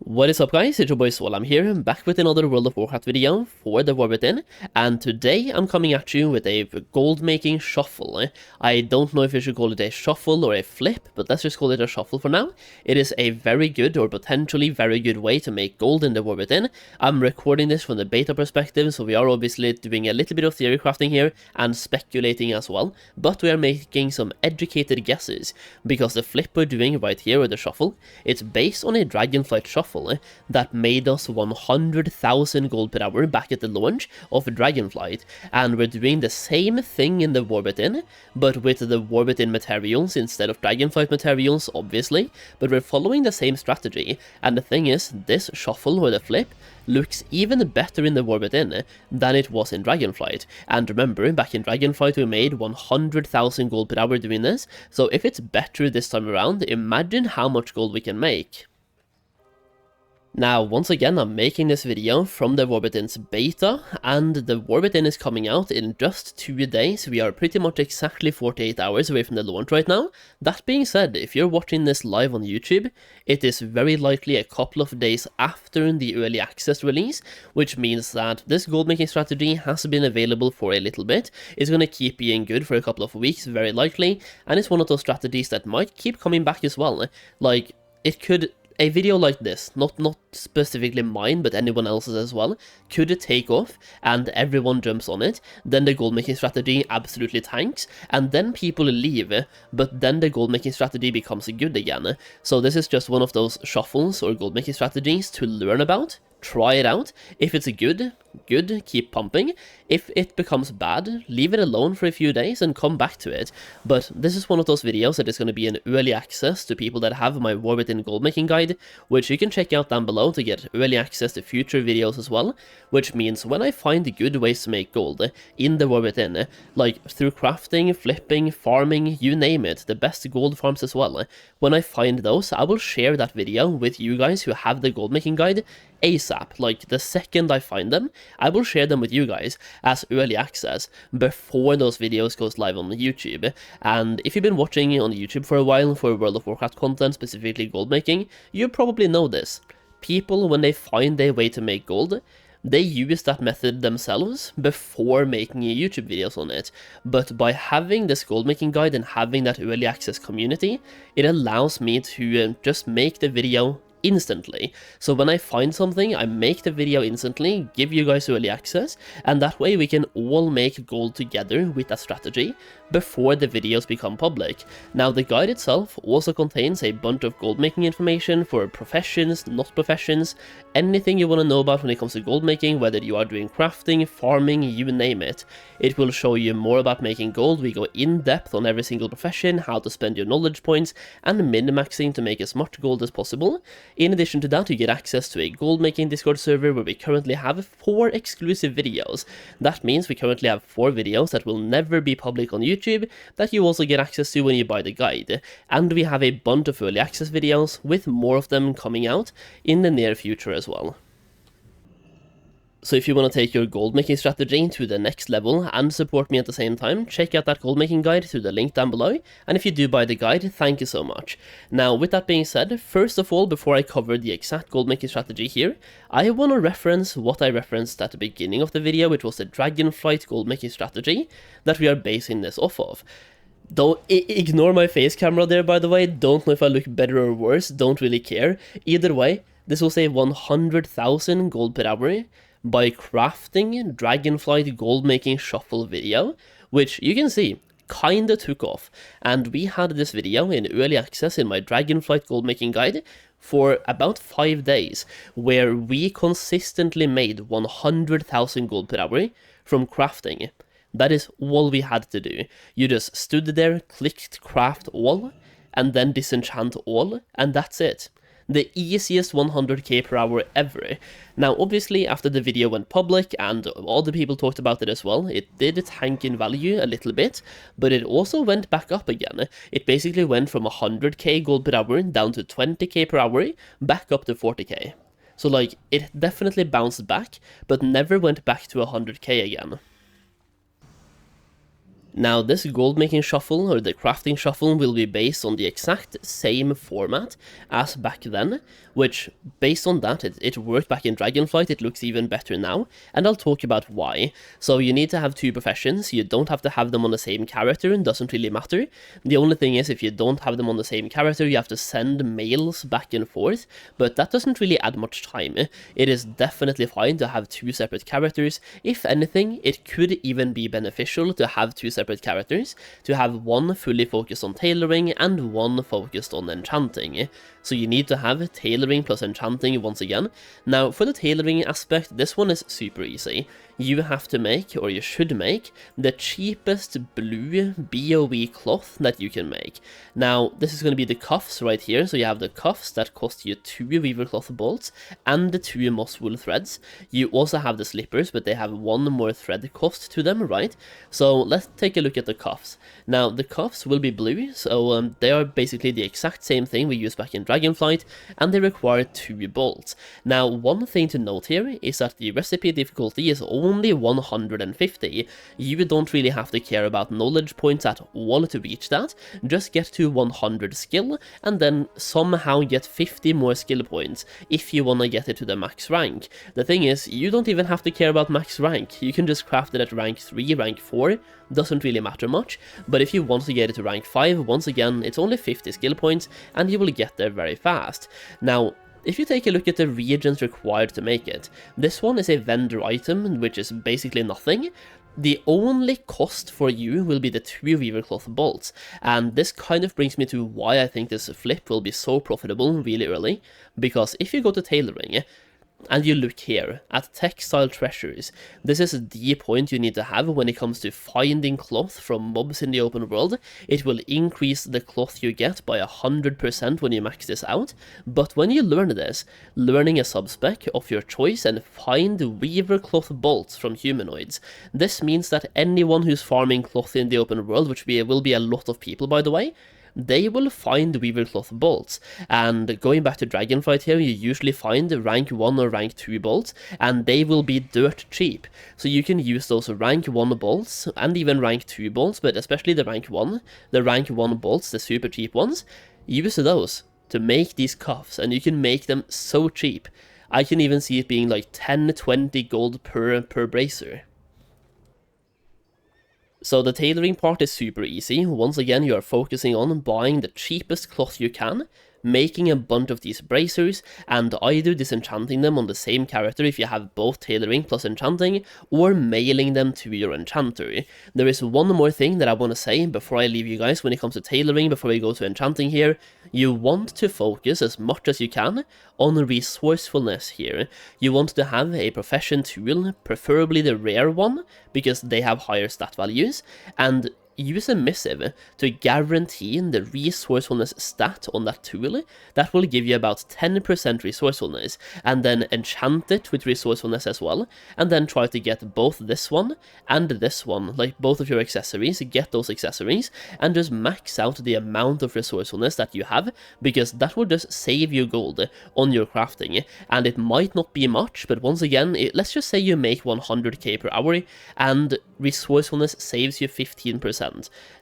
What is up guys, it's your boy Solheim here, back with another World of Warcraft video for the War Within, and today I'm coming at you with a gold-making shuffle. I don't know if you should call it a shuffle or a flip, but let's just call it a shuffle for now. It is a very good, or potentially very good way to make gold in the War Within. I'm recording this from the beta perspective, so we are obviously doing a little bit of theory crafting here, and speculating as well, but we are making some educated guesses, because the flip we're doing right here, or the shuffle, it's based on a Dragonflight Shuffle that made us 100,000 gold per hour back at the launch of Dragonflight, and we're doing the same thing in the War Within, but with the War Within materials instead of Dragonflight materials, obviously, but we're following the same strategy, and the thing is, this shuffle or the flip looks even better in the War Within than it was in Dragonflight. And remember, back in Dragonflight we made 100,000 gold per hour doing this, so if it's better this time around, imagine how much gold we can make. Now, once again, I'm making this video from the War Within's beta, and the War Within is coming out in just 2 days. We are pretty much exactly 48 hours away from the launch right now. That being said, if you're watching this live on YouTube, it is very likely a couple of days after the early access release, which means that this gold making strategy has been available for a little bit. It's going to keep being good for a couple of weeks, very likely, and it's one of those strategies that might keep coming back as well. Like, it could... A video like this, not specifically mine, but anyone else's as well, could it take off and everyone jumps on it, then the gold making strategy absolutely tanks, and then people leave, but then the gold making strategy becomes good again. So this is just one of those shuffles or gold making strategies to learn about. Try it out. If it's good, keep pumping. If it becomes bad, leave it alone for a few days and come back to it. But this is one of those videos that is going to be in early access to people that have my War Within Goldmaking Guide, which you can check out down below to get early access to future videos as well, which means when I find good ways to make gold in the War Within, like through crafting, flipping, farming, you name it, the best gold farms as well, when I find those, I will share that video with you guys who have the Goldmaking Guide ASAP. Like, the second I find them, I will share them with you guys as early access before those videos goes live on YouTube. And if you've been watching on YouTube for a while for World of Warcraft content, specifically gold making, you probably know this. People, when they find their way to make gold, they use that method themselves before making YouTube videos on it. But by having this gold making guide and having that early access community, it allows me to just make the video instantly. So when I find something, I make the video instantly, give you guys early access, and that way we can all make gold together with that strategy before the videos become public. Now, the guide itself also contains a bunch of gold making information for professions, not professions, anything you want to know about when it comes to gold making, whether you are doing crafting, farming, you name it. It will show you more about making gold. We go in depth on every single profession, how to spend your knowledge points, and min-maxing to make as much gold as possible. In addition to that, you get access to a gold making Discord server where we currently have 4 exclusive videos. That means we currently have 4 videos that will never be public on YouTube that you also get access to when you buy the guide. And we have a bunch of early access videos, with more of them coming out in the near future as well. So if you want to take your gold making strategy to the next level and support me at the same time, check out that gold making guide through the link down below, and if you do buy the guide, thank you so much. Now, with that being said, first of all, before I cover the exact gold making strategy here, I want to reference what I referenced at the beginning of the video, which was the Dragonflight gold making strategy that we are basing this off of. Don't ignore my face camera there, by the way. Don't know if I look better or worse, don't really care. Either way, this was a 100,000 gold per hour by crafting Dragonflight Goldmaking Shuffle video, which you can see kinda took off, and we had this video in early access in my Dragonflight Goldmaking Guide for about 5 days, where we consistently made 100,000 gold per hour from crafting. That is all we had to do. You just stood there, clicked craft all, and then disenchant all, and that's it. The easiest 100k per hour ever. Now, obviously, after the video went public and all the people talked about it as well, it did tank in value a little bit, but it also went back up again. It basically went from 100k gold per hour down to 20k per hour, back up to 40k. So, like, it definitely bounced back, but never went back to 100k again. Now this Goldmaking Shuffle, or the Crafting Shuffle, will be based on the exact same format as back then, which, based on that, it worked back in Dragonflight, it looks even better now, and I'll talk about why. So you need to have two professions, you don't have to have them on the same character, it doesn't really matter. The only thing is, if you don't have them on the same character, you have to send mails back and forth, but that doesn't really add much time. It is definitely fine to have two separate characters. If anything, it could even be beneficial to have two separate characters, to have one fully focused on tailoring and one focused on enchanting. So you need to have tailoring plus enchanting once again. Now for the tailoring aspect, this one is super easy. You have to make, or you should make, the cheapest blue BOE cloth that you can make. Now this is going to be the cuffs right here, so you have the cuffs that cost you 2 weaver cloth bolts and the 2 moss wool threads. You also have the slippers, but they have 1 more thread cost to them, right? So let's take a look at the cuffs. Now the cuffs will be blue, so they are basically the exact same thing we used back in Dragonflight, and they require 2 bolts. Now one thing to note here is that the recipe difficulty is only 150. You don't really have to care about knowledge points at all to reach that. Just get to 100 skill and then somehow get 50 more skill points if you want to get it to the max rank. The thing is, you don't even have to care about max rank. You can just craft it at rank 3, rank 4, doesn't really matter much, but if you want to get it to rank 5, once again, it's only 50 skill points and you will get there very fast. Now, if you take a look at the regions required to make it, this one is a vendor item, which is basically nothing. The only cost for you will be the 2 weaver cloth bolts, and this kind of brings me to why I think this flip will be so profitable really early, because if you go to tailoring, and you look here at textile treasures, this is the point you need to have when it comes to finding cloth from mobs in the open world. It will increase the cloth you get by 100% when you max this out, but when you learn this, learning a subspec of your choice and find weaver cloth bolts from humanoids, this means that anyone who's farming cloth in the open world, which will be a lot of people by the way, they will find weaver cloth bolts. And going back to Dragonflight here, you usually find rank 1 or rank 2 bolts, and they will be dirt cheap. So you can use those rank 1 bolts, and even rank 2 bolts, but especially the rank 1 bolts, the super cheap ones, use those to make these cuffs, and you can make them so cheap. I can even see it being like 10-20 gold per bracer. So the tailoring part is super easy. Once again, you are focusing on buying the cheapest cloth you can, making a bunch of these bracers, and either disenchanting them on the same character if you have both tailoring plus enchanting, or mailing them to your enchanter. There is one more thing that I want to say before I leave you guys when it comes to tailoring, before we go to enchanting here. You want to focus as much as you can on resourcefulness here. You want to have a profession tool, preferably the rare one, because they have higher stat values, and use a missive to guarantee the resourcefulness stat on that tool. That will give you about 10% resourcefulness, and then enchant it with resourcefulness as well, and then try to get both this one and this one, like both of your accessories, get those accessories, and just max out the amount of resourcefulness that you have, because that will just save you gold on your crafting. And it might not be much, but once again, let's just say you make 100k per hour, and resourcefulness saves you 15%.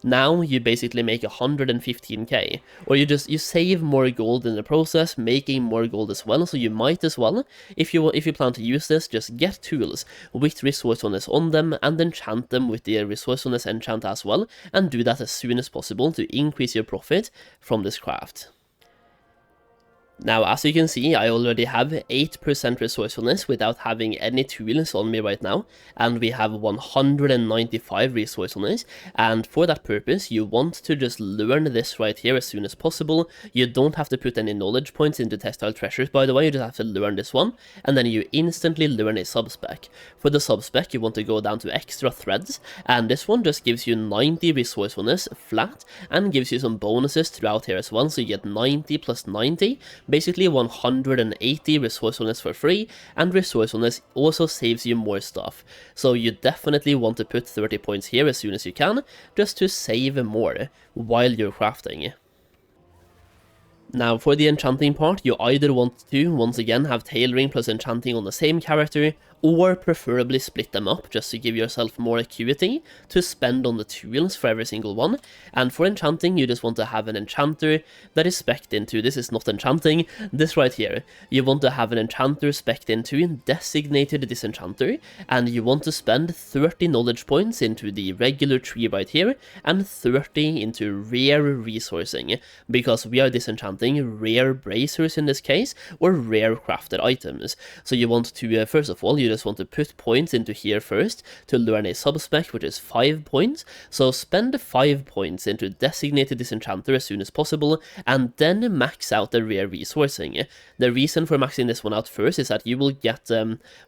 Now you basically make 115k, or you save more gold in the process, making more gold as well. So you might as well, if you plan to use this, just get tools with resourcefulness on them and enchant them with the resourcefulness enchant as well, and do that as soon as possible to increase your profit from this craft. Now, as you can see, I already have 8% resourcefulness without having any tools on me right now, and we have 195 resourcefulness, and for that purpose, you want to just learn this right here as soon as possible. You don't have to put any knowledge points into textile treasures, by the way, you just have to learn this one, and then you instantly learn a subspec. For the subspec, you want to go down to extra threads, and this one just gives you 90 resourcefulness flat, and gives you some bonuses throughout here as well, so you get 90 plus 90, basically 180 resourcefulness for free, and resourcefulness also saves you more stuff. So you definitely want to put 30 points here as soon as you can, just to save more while you're crafting. Now, for the enchanting part, you either want to, once again, have tailoring plus enchanting on the same character, or preferably split them up just to give yourself more acuity to spend on the tools for every single one. And for enchanting, you just want to have an enchanter that is spec'd into, this is not enchanting, this right here, you want to have an enchanter spec'd into designated disenchanter, and you want to spend 30 knowledge points into the regular tree right here, and 30 into rare resourcing, because we are disenchanting rare bracers in this case, or rare crafted items. So you want to, first of all, you just want to put points into here first to learn a subspec, which is 5 points. So spend 5 points into designated disenchanter as soon as possible, and then max out the rare resourcing. The reason for maxing this one out first is that you will get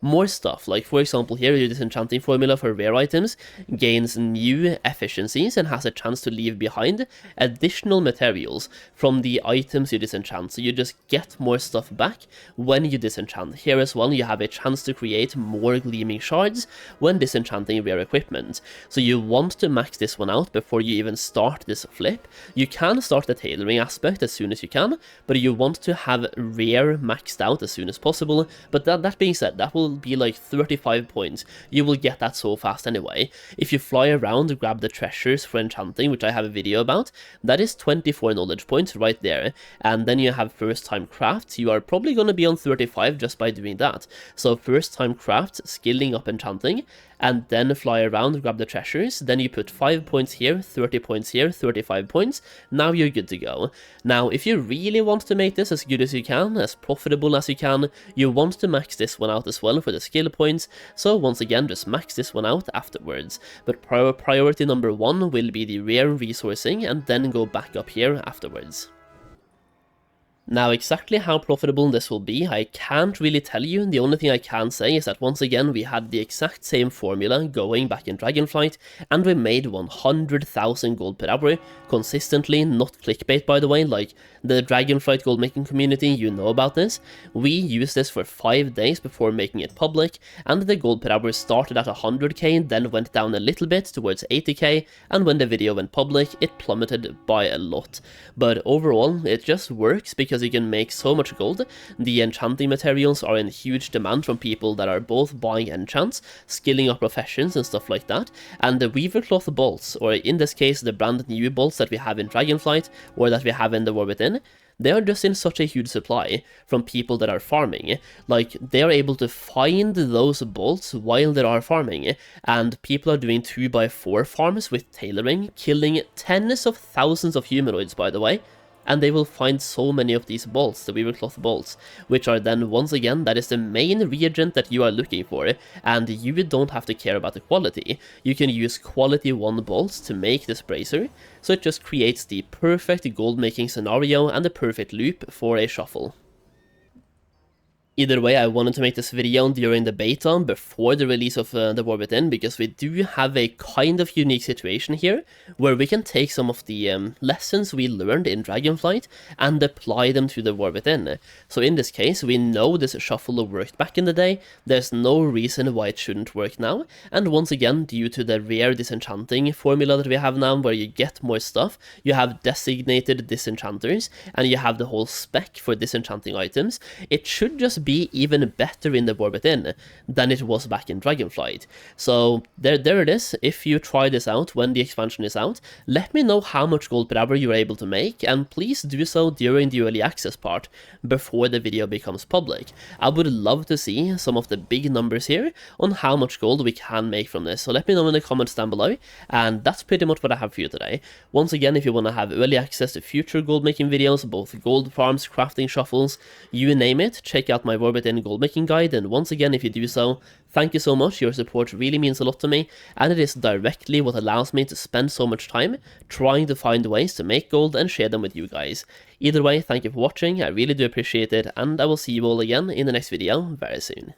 more stuff. Like for example here, your disenchanting formula for rare items gains new efficiencies and has a chance to leave behind additional materials from the items you disenchant. So you just get more stuff back when you disenchant. Here as well, you have a chance to create more gleaming shards when disenchanting rare equipment. So you want to max this one out before you even start this flip. You can start the tailoring aspect as soon as you can, but you want to have rare maxed out as soon as possible. But that being said, that will be like 35 points. You will get that so fast anyway. If you fly around, grab the treasures for enchanting, which I have a video about, that is 24 knowledge points right there. And then you have first time crafts. You are probably going to be on 35 just by doing that. So first time crafts, skilling up enchanting, and then fly around, grab the treasures, then you put 5 points here, 30 points here, 35 points, now you're good to go. Now, if you really want to make this as good as you can, as profitable as you can, you want to max this one out as well for the skill points, so once again, just max this one out afterwards. But priority number 1 will be the rare resourcing, and then go back up here afterwards. Now, exactly how profitable this will be, I can't really tell you. The only thing I can say is that once again, we had the exact same formula going back in Dragonflight, and we made 100,000 gold per hour, consistently, not clickbait by the way, like the Dragonflight Goldmaking community, you know about this. We used this for 5 days before making it public, and the gold per hour started at 100k, then went down a little bit towards 80k, and when the video went public, it plummeted by a lot. But overall, it just works because you can make so much gold. The enchanting materials are in huge demand from people that are both buying enchants, skilling up professions and stuff like that, and the weaver cloth bolts, or in this case the brand new bolts that we have in Dragonflight, or that we have in the War Within, they are just in such a huge supply from people that are farming. Like, they are able to find those bolts while they are farming, and people are doing 2x4 farms with tailoring, killing tens of thousands of humanoids by the way, and they will find so many of these bolts, the weaver cloth bolts, which are then, once again, that is the main reagent that you are looking for, and you don't have to care about the quality. You can use quality 1 bolts to make this bracer, so it just creates the perfect gold making scenario and the perfect loop for a shuffle. Either way, I wanted to make this video during the beta, before the release of the War Within, because we do have a kind of unique situation here, where we can take some of the lessons we learned in Dragonflight and apply them to the War Within. So in this case, we know this shuffle worked back in the day, there's no reason why it shouldn't work now, and once again, due to the rare disenchanting formula that we have now, where you get more stuff, you have designated disenchanters, and you have the whole spec for disenchanting items, it should just be even better in the War Within than it was back in Dragonflight. So there it is. If you try this out when the expansion is out, let me know how much gold per hour you are able to make, and please do so during the early access part before the video becomes public. I would love to see some of the big numbers here on how much gold we can make from this, so let me know in the comments down below, and that's pretty much what I have for you today. Once again, if you want to have early access to future gold making videos, both gold farms, crafting shuffles, you name it, check out my War Within Goldmaking Guide, and once again, if you do so, thank you so much. Your support really means a lot to me, and it is directly what allows me to spend so much time trying to find ways to make gold and share them with you guys. Either way, thank you for watching, I really do appreciate it, and I will see you all again in the next video very soon.